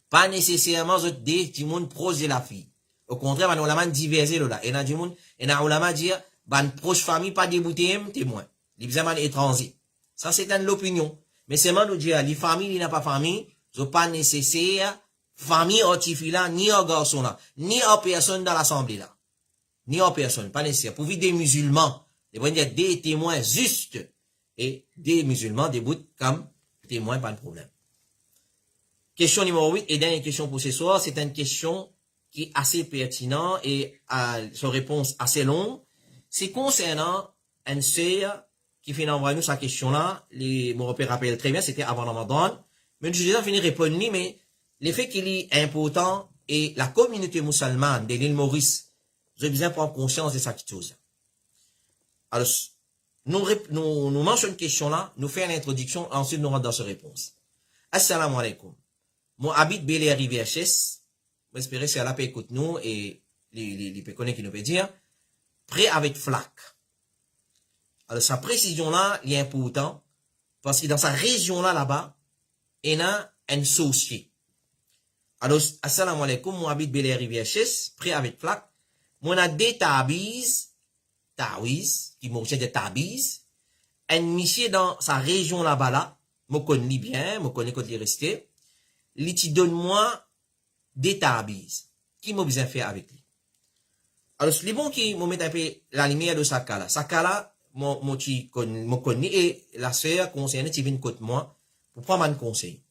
Pas nécessairement des du monde pros de la fille. Au contraire, on a diversé là. Et a du monde, et a ulama dire, ban proche famille pas débouté témoin. Les bizarres étrangers. Ça, c'est une opinion. Mais c'est moi nous dire, les familles, il n'a pas famille, c'est pas nécessaire, famille ortifi là, ni en garçon là, ni en personne dans l'assemblée là. Ni en personne, pas nécessaire. Pour vivre des musulmans, il y a des témoins justes, et des musulmans déboutent comme témoins, pas de problème. Question numéro 8, et dernière question pour ce soir, c'est une question qui est assez pertinente et à son réponse assez longue. C'est concernant une sœur qui fait envoyer nous sa question là, mon repère rappelle très bien, c'était avant Ramadan, mais je déjà fini de répondre, mais l'effet qu'il est important et la communauté musulmane de l'île Maurice, j'ai besoin de prendre conscience de cette chose. Alors, nous mentionnons une question là, nous faisons l'introduction, ensuite nous rentrons dans cette réponse. Assalamu alaikum. Moi, habite Bel Air Rivière Chess. J'espère que Allah peut écouter nous et les péconnés qui nous peut dire. Prêt avec flac. Alors, sa précision là, il est important. Parce que dans sa région là, là-bas, il y a un saucier. Alors, assalamu alaikum. Moi, habite Bel Air Rivière Chess. Prêt avec flac. Moi, on a des tabiz, qui m'ont des tabiz. Un monsieur dans sa région là-bas là, me connaît bien, me connaît quand il est resté. Il te donne moi des tabiz. Qui m'a besoin faire avec lui? Alors, c'est bon qui me met un peu la lumière de sa cala. Sa cala, me connaît et la sœur concernée qui vient côté moi pour prendre un conseil.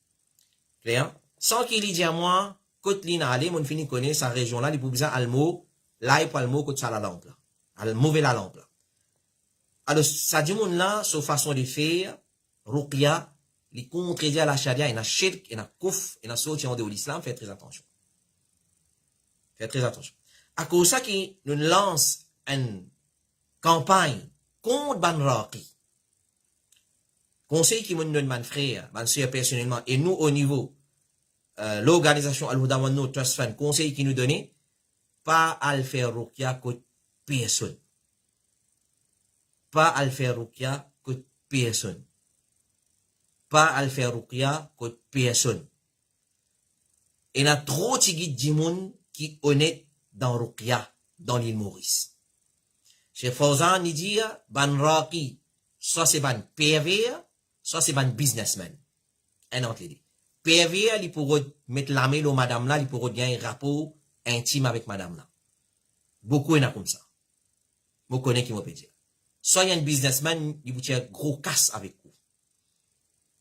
Clair? Sans qu'il dise à moi, côté l'ina aller, mon fini connaît sa région là, il peut besoin al mot, là, il peut le mot côté ça la lampe là. Al mauvais la lampe là. Alors, ça dit mon là, sa façon de faire, ruqya, les contredire à la charia, et na shirk, et na kouf, et na sorti en dehors de l'islam, faites très attention. Faites très attention. À cause de ça, qui nous lance une campagne contre ban raqi. Conseil qui me donne mon frère, mon soeur personnellement, et nous au niveau, l'organisation Al-Huda wa Nour Trust Fund, conseil qui nous donne, pas à le faire ruqya contre personne. Pas à le faire ruqya contre personne. Pas à le faire ruqya contre personne. Et il y a trop de gens qui sont honnêtes dans ruqya, dans l'île Maurice. Chez Fawzan, il dit, ban raqi, soit c'est ban pervers, soit c'est ban businessman. Un autre dit. Pervers, il pourrait mettre la main au madame là, il pourrait gagner un rapport intime avec madame là. Beaucoup en a comme ça. Vous connaissez qui m'a dire. Soit il y a un businessman, il vous tient gros casse avec vous.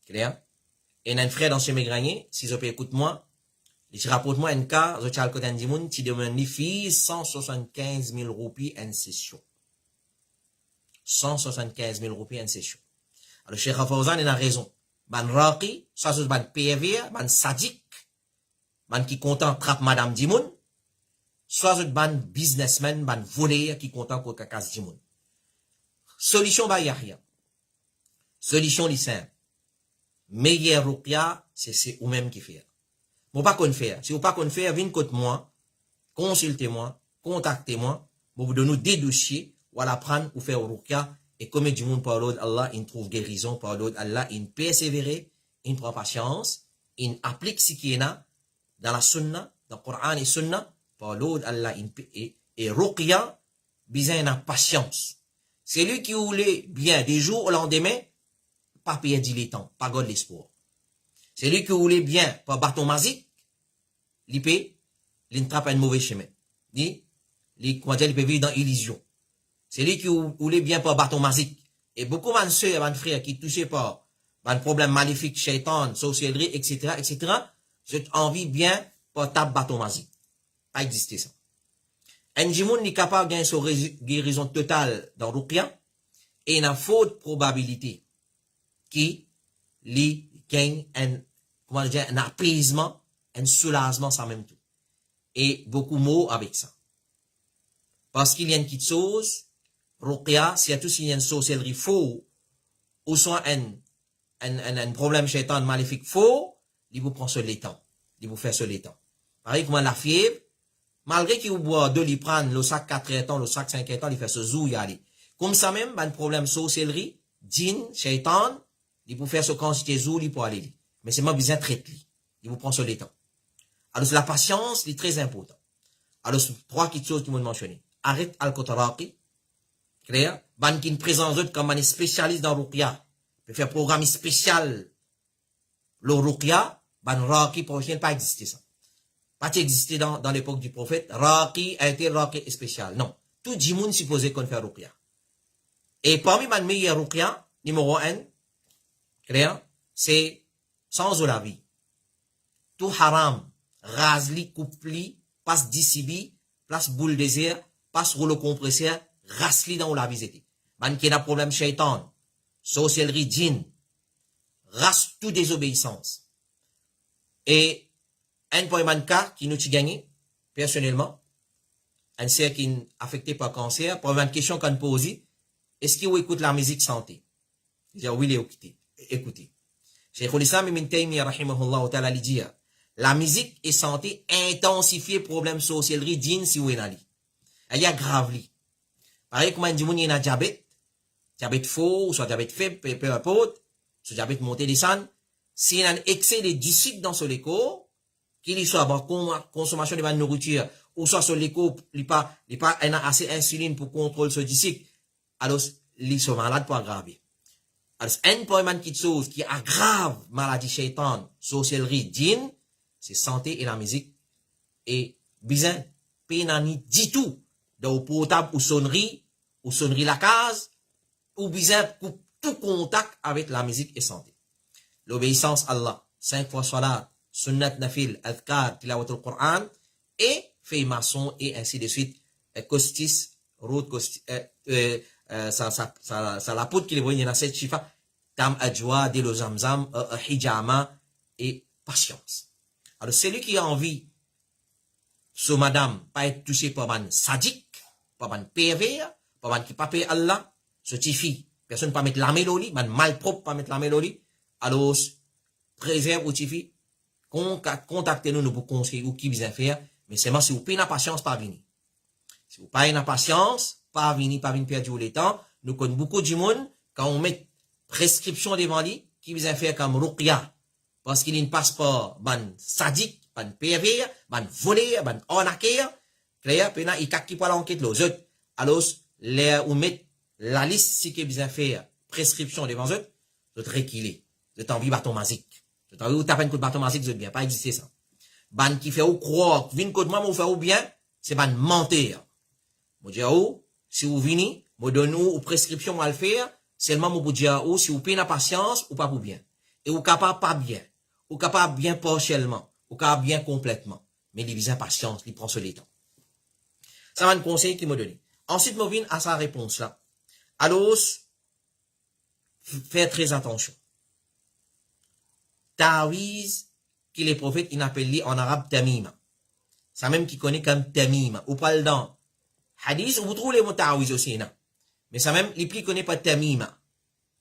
Clair? Et il y a un frère dans ce mégranier, si je peux écouter moi, il rapporte moi un cas, je tiens à côté d'un monde, qui demande les filles 175 000 roupies en session. 175 000 roupies en session. Alors, Cheikh Fawzan, il a raison. Ban raqi, soit c'est ban pervers, ban sadique, ban qui content trappe madame Dimoun, soit c'est ban businessman, ban voleur qui content pour cacasse Dimoun. Solution ba yahya. Solution li simple. Meilleur ruqya, c'est ou même qui fait. Bon pas qu'on fait. Si vous pas qu'on fait, venez côté moi, consultez-moi, contactez-moi, pour vous donner des dossiers, ou à la prendre ou faire ruqya, et comme du monde par l'autre, Allah, il trouve guérison par l'autre, Allah, il persévère, il prend patience, il applique ce qui est là, dans la sunna, dans le Coran et sunna, par l'autre, Allah, et ruqya, besoin de patience. C'est lui qui voulait bien des jours au lendemain, pas perdre le temps, pas garder l'espoir. C'est lui qui voulait bien, pas bâton magique, il trappe un mauvais chemin. Il peut vivre dans l'illusion. C'est lui qui voulait bien pas bâton magique. Et beaucoup de soeurs et de frères qui touchaient par un problème maléfique, shaitan, sorcellerie, etc., etc., j'ai envie bien pas taper bâton magique. Pas exister ça. Un jimoun n'est capable de gagner son guérison totale dans Ruqya, et il y a faute probabilité qui lui gagne un apaisement, un soulagement, ça même tout. Et beaucoup de mots avec ça. Parce qu'il y a une petite chose, Ruqya, s'il y a tout s'il y a une sorcellerie faux, ou soit un problème shaitan maléfique faux, il vous prend sur les temps. Il vous fait sur les temps. Pareil comme la fièvre, malgré qu'il vous boit de lui prendre le sac 4 ans, le sac 5 ans, il fait ce zou y aller. Comme ça même, un problème sorcellerie, djinn, shaitan, il vous faire ce quantité zou, il pour aller. Mais c'est moi besoin de traiter. Il vous prend sur les temps. Alors, la patience est très importante. Alors, trois petites choses que vous mentionnez. Arrête al-Kotaraki. Clair? Ban qui présente d'autres comme un spécialiste dans Ruqya. Peut faire programme spécial. Le Ruqya, ban Raqi, prochain, pas exister ça. Pas existé dans l'époque du prophète. Raqi a été Raqi spécial. Non. Tout le monde supposé qu'on fait Ruqya. Et parmi les meilleurs Ruqya, numéro 1, clair? C'est sans la vie. Tout haram, rasli, coupli, passe d'ici, place boule désert, passe rouleau compresseur, rasli dans la visite. Man qui a problème shaitan, sorcellerie, djinn, race tout désobéissance. Et un point cas qui nous a gagné, personnellement, un cercle qui est affecté par cancer, pour une question qu'on pose, est-ce qu'il écoute la musique santé? Il dit oui, écoutez. Cheikh al-Islam ibn Taymiyyah rahimahullah ta'ala dit la musique est santé intensifier problème sorcellerie djinn si ou enali. Elle y a grave li. Pareil comme un dit moun y a diabète faux, soit diabète faible, peu importe, soit diabète monté descend, s'il y a un excès de sucre dans son corps, qu'il soit bon consommation de la nourriture ou soit sur l'écho, il pas assez insuline pour contrôler ce sucre, alors il sont malade pour aggraver. Alors, un point de chose qui aggrave maladie shaitan, sorcellerie, djinn, c'est santé et la musique. Et, bizarre, pénani dit tout. Dans le portable ou sonnerie la case, ou bizarre, tout contact avec la musique et santé. L'obéissance à Allah, 5 fois salat, sunnat nafil, adhkar, tilawat al-Qur'an, et fait maçon, et ainsi de suite, costis, route costis, ça la poudre qui les voit, il y en a 7 chiffres. tam ajwa, de lo zamzam, hijama et patience. Alors, celui qui a envie, ce madame, pas être touché par un sadique, par un pervers, par un qui pas paye Allah, ce tifi, personne pas mettre la mélodie, man malpropre pas mettre la mélodie, alors, préserve ou tifi, contactez-nous, nous pour conseiller ou qui besoin faire, mais seulement si vous payez la patience, pas venir. Si vous payez la patience, pas venir perdre le temps, nous connaissons beaucoup de monde, quand on met prescription devant lui, qui besoin faire comme ruqya, parce qu'il ne passe pas, ban sadique, ban pervers, ban volé, ban arnaqueur, clair, pena, il kaki pas l'enquête, les autres. Alors, ou met la liste, si qui besoin faire prescription devant eux, vous réquilez, vous envie bâton magique. Vous envie ou taper un coup de bâton magique, vous bien, pas exister ça. Ban qui fait ou croire, vin côté moi, ou fait ou bien, c'est ban menteur. Moi dis ou, si vous venez, moi donne ou prescription à le faire, seulement moi vous dire ou si vous payez la patience ou pas pour bien. Et ou capable pas bien. Ou capable bien partiellement. Ou capable bien complètement. Mais il besoin patience, il prend ce temps. Ça va un conseil qu'il m'a donné. Ensuite, moi viens à sa réponse là. Alors, faites très attention. Tawiz, qui les prophètes, ils appellent en arabe tamima. Ça même qui connaît comme tamima. Ou pas dans hadith, vous trouvez les mots tawiz aussi, non? Mais ça même, les plus connaissent pas tamima.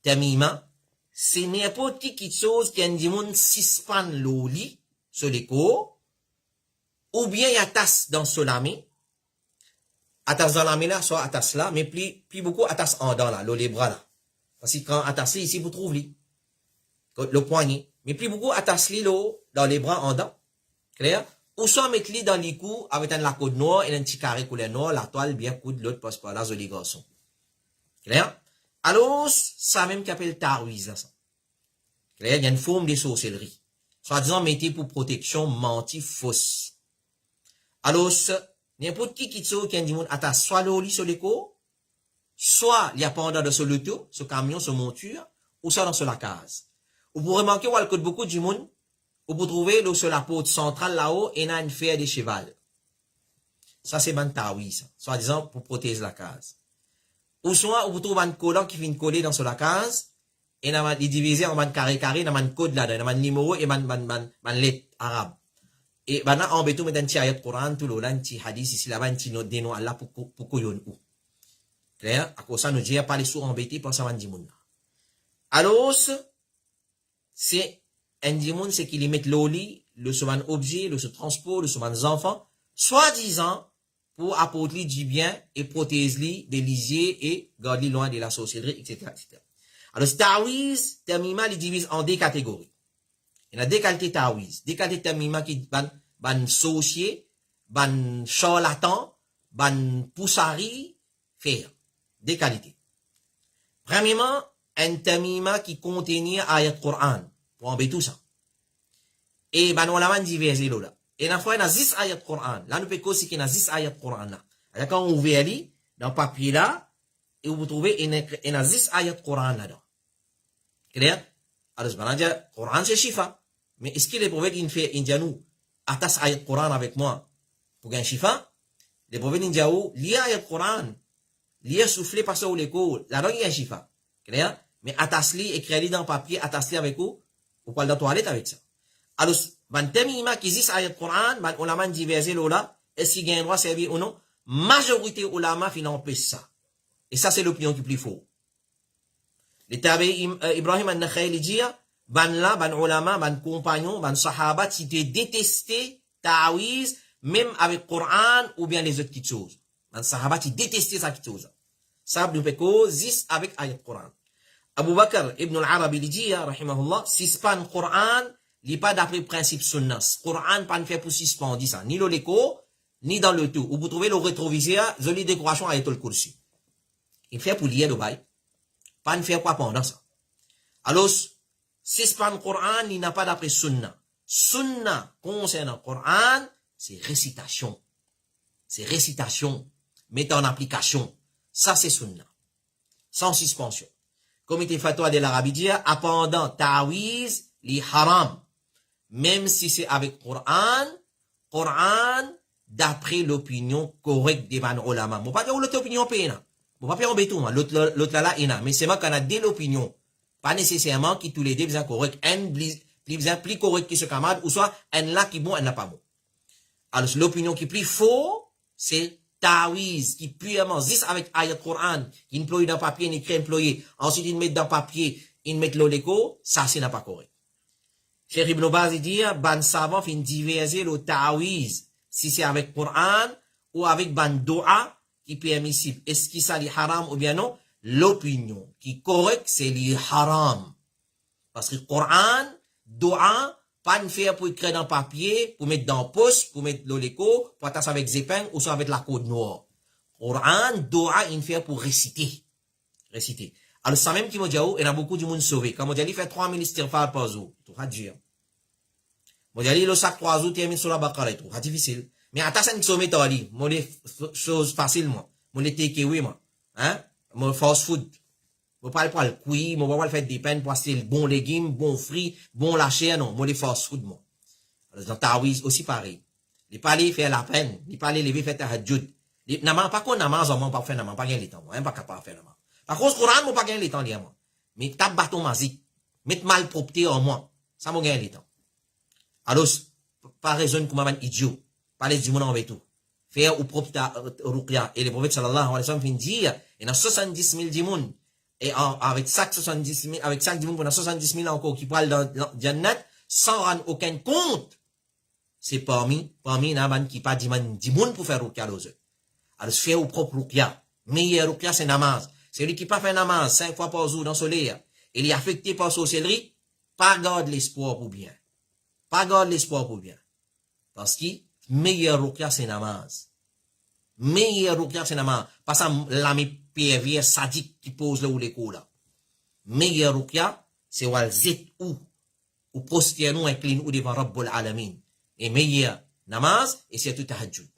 Tamima, c'est n'importe qui chose qui a dit mon sispan loli, sur les cours, ou bien il y a tasse dans ce lami, attache dans la main là, soit attache là, mais plus beaucoup attache en dans là, les bras là. Parce que quand attache ici, vous trouvez le poignet. Mais plus beaucoup attache dans les bras en dents. Clair? Ou soit mettre dans les coups avec un lac noir et un petit carré couleur noir, la toile bien coude l'autre passe par là, les garçons. Clair? Alors, ça même qu'appelle tarouise là, ça. Clair? Il y a une forme de sorcellerie. Soit disant, mettez pour protection, menti, fausse. Alors, n'importe qui dit qui a dit, attache soit le lit sur les cours, soit il y a pendant de ce loto, ce camion, ce monture, ou soit dans la case. Vous pourrez remarquer, où il y a beaucoup de monde, vous pouvez trouver sur la porte centrale là-haut, et il y a une fer de cheval. Ça, c'est ban taoui, ça. Soit disant, pour protéger la case. Ou soit, vous trouvez un collant qui vient coller dans la case, et il est divisé en ban carré, il y a un code là-dedans, il y a un numéro et un lettre arabe. Et maintenant, en béton, mais dans le ayat Coran, tout le long, petit hadith, ici là-bas, un petit note des noms Allah pour koyon ou. Clair? À cause ça, nous dit, pas les sourds embêtés pour ça, dit moun. Alors, c'est, un dimoun, c'est qu'il y met l'oli, le souvent objet, le transport, le souvent enfants, soi-disant, pour apporter du bien et protéger des lisiers et garder loin de la sorcellerie, etc., etc. Alors, tawiz, tamima, il divise en deux catégories. Il y a deux qualités tawiz. Deux qualités tamima qui ban sorcier, ban charlatan, ban poussari, faire. Deux qualités. Premièrement, un tamima qui contient ayat Coran. Pour embêter tout ça. Et ban on l'a divers là. Et la fois, il y a 10 ayat Coran. Là, nous pouvons aussi qu'il y a 10 ayat Coran là. Alors, quand on ouvre dans le papier là, et vous trouvez, il y a 10 ayat Coran là-dedans. Clair? Alors, je vais dire, Coran c'est chifa. Mais est-ce que les prophètes, ils font, ils disent nous, attache ayat Coran avec moi pour gagner chifa? Les prophètes, ils disent, lis ayat Coran. Lis souffler par ça ou l'écho. Là-dedans, il y a chifa. Clair? Mais attache-li, écris-li dans le papier, attache-li avec vous. Vous parlez dans la toilette avec ça. Alors, ban temima qui dit ayat Coran, ban ulama diversé là, est-ce qu'il y a un droit servir ou non? Majorité ulama fin empêche ça. Et ça, c'est l'opinion qui est plus faux. Les tabi Ibrahim al-Nakhaï dit, ban là, ban ulama, ban compagnon, ban sahaba, qui te détesté tawiz, même avec Coran ou bien les autres petites choses. Ban sahaba, qui détesté ça petites choses. Ça, nous peut zis avec ayat Coran. Abu Bakr ibn al-Arabi dit, rahimahullah, si c'est pas un Coran, il n'est pas d'après le principe sunnas. Coran, pas ne fait pour suspendre, dit ça. Ni dans l'écho, ni dans le tout. Où vous trouvez le rétroviseur, joli décoration à l'étole kursi. Il fait pour lire le bail. Pas ne faire quoi pendant ça. Alors, si c'est pas un Coran, il n'a pas d'après sunna. Sunna, concernant le Coran, c'est récitation. C'est récitation. Mettre en application. Ça, c'est sunna. Sans suspension. Comité fatwa de l'Arabie dit, pendant tawiz, li haram. Même si c'est avec Coran, d'après l'opinion correcte des ban ulama. Moi pas dire l'autre opinion péna. Moi pas faire embêter moi. L'autre là, mais c'est moi qu'on a dès l'opinion Pas nécessairement qui tous les deux besoin correct. Un plus correct que ce camarade, ou soit un là qui bon, un n'a pas bon. Alors, l'opinion qui plus faux, c'est tawiz, qui purement, juste avec ayat Coran, qui emploie dans papier, il écrit employé, ensuite il met dans papier, il met l'oléco, ça c'est n'a pas correct. Cheikh Ibn Baz dit, ban savant fin diverser le tawiz, si c'est avec Coran, ou avec ban doa, qui est permissible. Est-ce qu'il ça li haram ou bien non? L'opinion qui est correcte, c'est li haram. Parce que Coran, doa, pas une faire pour écrire dans papier, pour mettre dans poste, pour mettre l'oléco, pour attacher avec zépin, ou soit avec la code noire. Coran, doa, une faire pour réciter. Réciter. Alors, ça même qui m'a dit, il y a beaucoup de monde sauvé. Quand m'a dit, il fait 3000 istighfar par jour. Tout va dire. M'a dit, le sac 3 jours, termine sur la bakara, tout. C'est difficile. Mais attends, ça ne sauve pas, moi, les choses facilement. Moi, les takeaway, moi. Hein? Moi, fast food. Moi, pas le cuit, moi, pas le faire des peines pour acheter bon légumes, bon fruits, bon la chair, non. Moi, les fast food, moi. Alors, dans Tawiz, aussi pareil. Les palais faire la peine. Les palais lever faire tahajjud. Les namans, pas qu'on namans, on pas faire namans, pas gagner les temps, moi. Hein, pas capable de faire namans. Par contre, Coran, moi, pas gagner les temps, moi. Mais tape bâton magique. Mettre mal propreté en moi. Ça m'a gagné les temps. Alors, pas raison comme un idiot. Parler du monde en tout. Faire ou propre ruqya. Et le prophète sallallahu alayhi wa sallam fin dire, il y a 70 000 dimoun. Et avec chaque 70 000, avec chaque dimoun, on a 70 000 encore qui parlent dans Jannat, sans rendre aucun compte. C'est parmi, naman qui pas dimoun pour faire ruqya aux autres. Alors, faire ou propre ruqya. Meilleur ruqya, c'est namaz. Celui qui pas fait namaz 5 fois par jour dans le soleil, il est affecté par sorcellerie, pas garde l'espoir pour bien. Pas garde l'espoir pour bien. Parce que, meilleur ruqya, c'est namaz. Meilleur ruqya, c'est namaz. Pas ça, l'ami pervers sadique qui pose là où les coups là. Meilleur ruqya, c'est wal zit ou prostiernou incline ou devant Rabbul Alamin. Et meilleur namaz, et c'est tout tahajjud.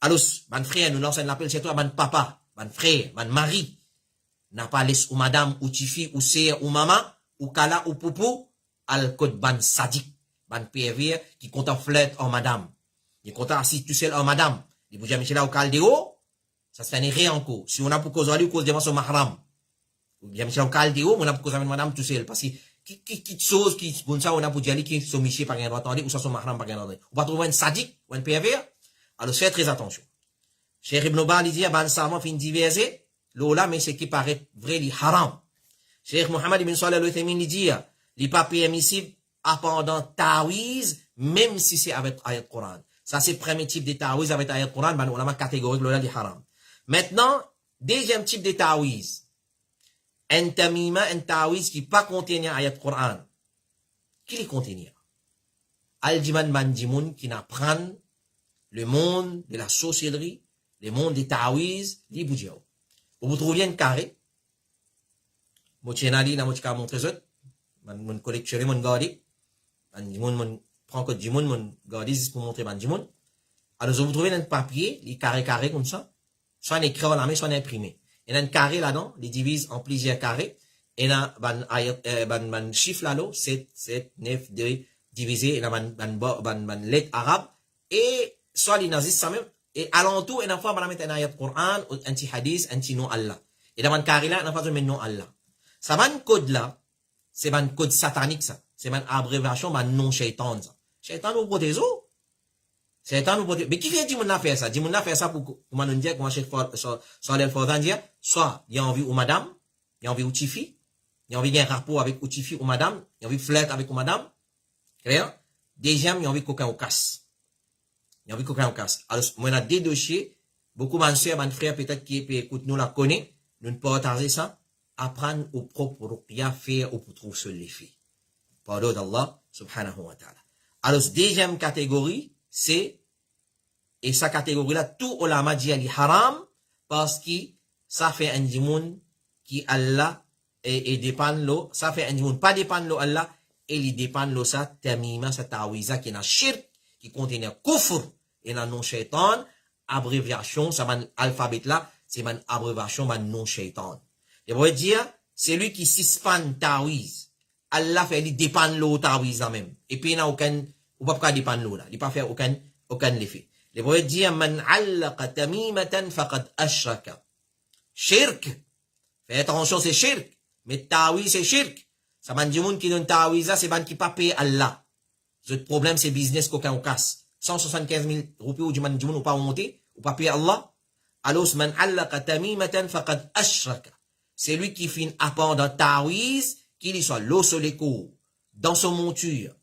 Alors, mon frère, nous l'enseigne l'appel, c'est toi, mon papa, mon frère, mon mari, n'a pas laissé ou madame, ou tifi, ou sœur, ou maman, ou kala, ou poupou, al code ban sadique. Ban pervers qui compte en flète en madame. Il compte assis tout seul en madame. Il vous dit, là au caldéo, ça se fait rien encore. Si on a pour cause ou cause devant son mahram. Ou bien, au caldéo, on a pour cause avec madame tout seul. Parce que, qui chose qui, comme ça, on a pour dire qui sont michés par un droit ou ça son mahram par un droit. On va trouver un sadique ou un pervers. Alors, faites très attention. Cheikh Ibn Baz dit, ban savant fin diverser, l'ola, mais c'est qui paraît vrai, li haram. Cheikh Mohammed ibn Salih al-Uthaymin dit, li pas permissible, pendant tawiz, même si c'est avec ayat Coran. Ça, c'est le premier type de tawiz avec ayat Coran, ben, on a ma catégorie, l'ola di haram. Maintenant, deuxième type de tawiz. Un tamima, un tawiz qui pas contenir ayat Coran. Qui les contenir? Al-Jiman Mandimoun qui n'apprend le monde de la sorcellerie, le monde des tawiz, li boudjao. Vous trouvez un carré. Mochenali, na mochka montre zot. Mon collectionner mon gadi. Mon prend code du monde, mon gardis pour montrer ban du monde. Alors, vous trouvez un papier, les carrés comme ça, soit écrit en la main, soit imprimé. Il y a un carré là-dedans, les divise en plusieurs carrés. Et là, ban chiffre là-dedans, 7, 9, 2, divisé, et là, ban lettre arabe. Et, soit les nazis, ça même. Et alentour, et une fois, on va mettre un ayat Coran, un petit hadith, un petit nom Allah. Et dans ban carré là, on va mettre nom Allah. Ça ban code là, c'est ban code satanique ça. C'est une abréviation, un nom shaitan. Shaitan nous protège. Shaitan nous protège. Mais qui fait dire qu'on fait ça? Dit qu'on fait ça pour nous dire comment Cheikh Saleh Fawzan dire, soit il y a envie ou madame, il y a envie ou tifi, il y a envie d'un rapport avec ou tifi ou madame, il y a envie de flirter avec ou madame. Clair? Deuxième, il y a envie de coquin au casse. Il y a envie de coquin au casse. Alors, moi, on a deux dossiers. Beaucoup de soeurs, de frères, peut-être qui écoutent nous la connaissent. Nous ne partager ça. Apprendre au propre ruqya faire ou pour trouver seul les filles. Pardon d'Allah, subhanahu wa ta'ala. Alors, deuxième catégorie, c'est, et sa catégorie-là, tout ulama dit ali haram, parce que ça fait un dimoun qui Allah, et dépend l'eau, ça fait un dimoun, pas dépend l'eau Allah, et il dépend l'eau ça, tamima, ça tawiza, qui est un shirk, qui contient un kufr, et un non shaitan, abréviation, ça man alphabet là, c'est man abréviation, man non shaitan. Et vous voyez dire, c'est lui qui s'ispan tawiz. Allah fait, il dépend de l'eau tawiz là même. Et puis, il n'y a aucun, ou pas dépendre de l'eau là. Il n'y a pas fait aucun effet. Les voyez dire, man allaqa tamimatan faqad ashraka. Shirk. Fais attention, c'est shirk. Mais tawiz, c'est shirk. Ça man du monde qui donne tawiz là, c'est ban qui pas paye Allah. Le problème, c'est business qu'aucun on casse. 175 000 roupies ou du man du monde ou pas monter, ou pas payer Allah. Alors, man allaqa tamimatan faqad ashraka. C'est lui qui fait un apport dans tawiz, qu'il y soit l'eau sur les cours, dans son monture,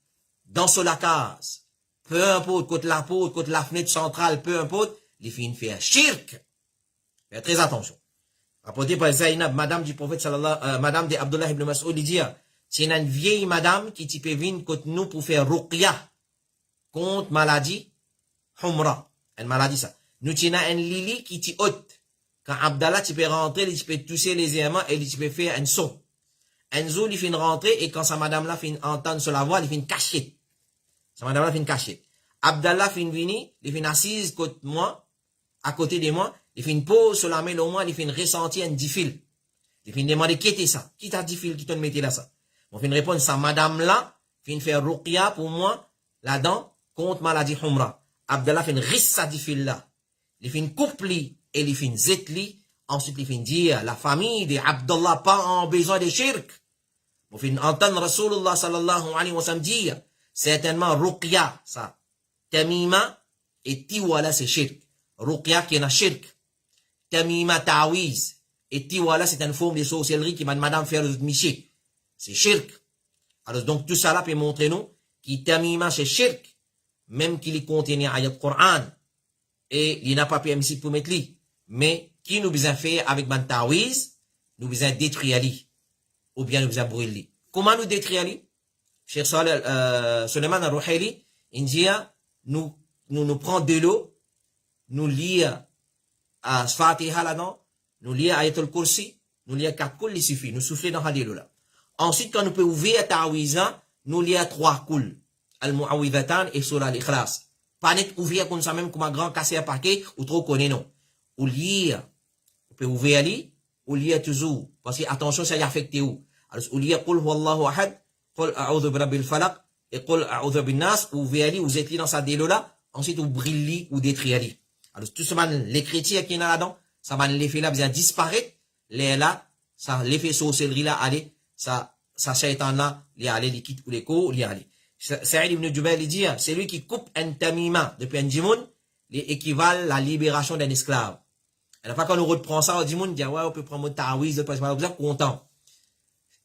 dans son lacase, peu importe, côté la porte, côté la fenêtre centrale, peu importe, il fait une faire shirk. Faites très attention. Rapporté par Zainab, madame du prophète sallallahu, madame de Abdullah ibn Mas'ud, il dit, c'est une vieille madame qui peut venir contre nous pour faire ruqya contre maladie humra. Une maladie ça. Nous tenons un lili qui t'y haute. Quand Abdallah tu peux rentrer, il peut tousser légèrement et il peut faire un son. Un son, il fait une rentrée et quand sa madame là fait entendre sur la voix, il fait une cachette. Sa madame là fait une cachette. Abdallah fait une venir, il fait une assise contre moi, à côté de moi, il fait une pause sur la main au moins, il fait une ressentir un diffil. Il fait une demander qui était ça? Qui t'a diffil, qui t'a mis là ça? On fait une réponse, sa madame là, fait une faire ruqya pour moi, là-dedans, contre maladie humra. Abdallah fait une rissa diffil là. Il fait une coupli et il fait une zetli. Ensuite, il fait une dire, la famille de Abdallah pas en besoin de shirk. On fait entendre Rasulullah sallallahu alayhi wa sallam dire, certainement ruqya, ça. Tamima et tiwala c'est shirk. Ruqya qui est un shirk. Tamima tawiz. Et tiwala c'est une forme de sorcellerie qui m'a madame faire le miché. C'est shirk. Alors donc tout ça là peut montrer nous qui tamima c'est shirk. Même qu'il contient ayat Coran. Et il n'a pas permis pour mettre lui. Mais qui nous besoin faire avec ban tawiz, nous besoin détruire lui. Ou bien nous besoin brûler. Comment nous détruire lui? Cheikh Suleiman al-Ruhaili, il dit, nous prend de l'eau, nous lire à Fatiha là-dedans, nous lire Ayatul Kursi, nous lire 4 coups, il suffit, nous souffler dans la là. Ensuite, quand nous pouvons ouvrir Ta'awizan, nous lire 3 coups, Al-Mu'awidhatan et Surah Al-Ikhlas. Pas net ouvrir comme ça même comme un grand cassé à paquet, ou trop connaît non. Ou lire, on peut ouvrir ali, ou lire toujours, parce que attention, ça y affecte où. Alors, ou lire Qul Huwallahu Ahad, Qul A'udhu Birabbil Falaq, et Qul A'udhu Bin Nas, ou ouvrir ali, vous êtes dans sa délo là, ensuite vous brillez ou détruire ali. Alors, tout ce les chrétiens qui sont là-dedans, ça va l'effet là, bien disparaître, les là, ça, l'effet sorcellerie là, allez, ça shaitan là, les allez, les quitte ou les co, les allez. Saïd ibn Jubayr, il dit, c'est lui qui coupe un tamima depuis un djimoun, les équivalent à la libération d'un esclave. Et la fois qu'on nous reprend ça, on dit, ouais, on peut prendre mon tawiz, vous êtes content.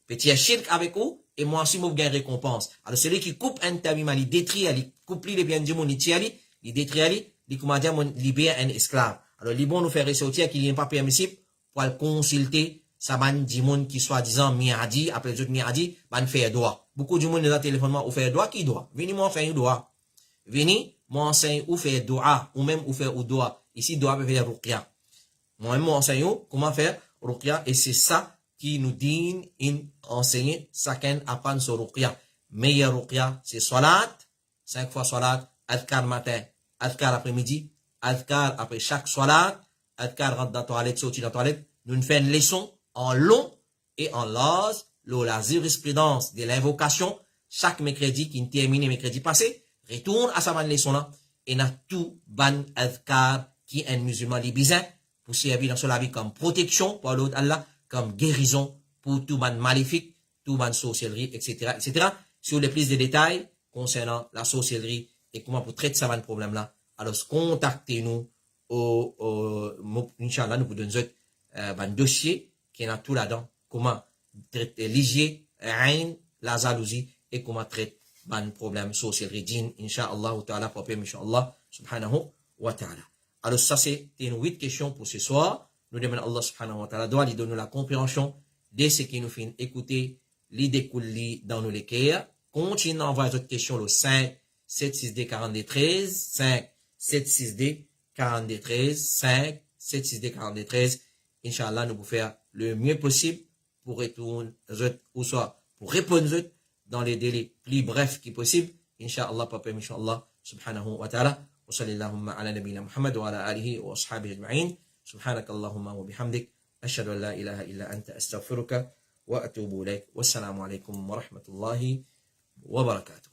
Petit shirk avec vous, et moi aussi, moi, vous gagnez récompense. Alors, celui qui coupe un tamima, il détruit, il coupe les biens du monde, il tire, il détruit, il comment dire, libère un esclave. Alors, il bon nous faire ressortir qu'il n'est pas permissible pour le consulter, ça va du monde qui soi-disant miadi, après les autres miadi, va faire droit. Beaucoup de monde dans le téléphone, ou faire droit, qui doit? Venez, moi, faire un droit. Venez, moi, enseigne ou faire droit, ou même ou faire ou droit. Ici, droit peut faire ruqya. Moi-même, moi, enseigne comment faire ruqya, et c'est ça qui nous dit enseigner chacun apprendre sur ruqya. Meilleur ruqya, c'est salat, 5 fois salat, adkar matin, adkar après-midi, adkar après chaque salat, adkar rentre dans la toilette, sorti dans la toilette. Nous faisons une leçon en long et en large, la jurisprudence de l'invocation, chaque mercredi qui termine mercredi passé, retourne à sa bonne leçon là, et n'a tout ban adkar qui est un musulman libyen pour servir dans la vie comme protection pour l'autre Allah, comme guérison pour tout ban maléfique, tout ban sorcellerie, etc., etc. Sur les plus de détails concernant la sorcellerie et comment pour traiter ce problème là, alors contactez-nous Inch'Allah, nous vous donnons un dossier qui est tout là-dedans, comment traiter ligier, la jalousie et comment traiter un problème sorcellerie din, Inch'Allah, ta'ala, pour Inch'Allah, subhanahu wa ta'ala. Alors ça c'est une 8 questions pour ce soir. Nous demandons Allah subhanahu wa ta'ala doit lui donner la compréhension de ce qui nous fait écouter, l'idée coulée dans nos cœurs. Continuez à envoyer d'autres questions le 5 762 42 13 5 762 42 13 5 762 42 13. Inch'Allah, nous pouvons faire le mieux possible pour répondre ou soit pour répondre dans les délais plus brefs qui possible. Inch'Allah, papa, Inch'Allah, subhanahu wa ta'ala. وصلى اللهم على نبينا محمد وعلى آله وأصحابه أجمعين سبحانك اللهم وبحمدك أشهد أن لا إله إلا أنت أستغفرك وأتوب إليك والسلام عليكم ورحمة الله وبركاته.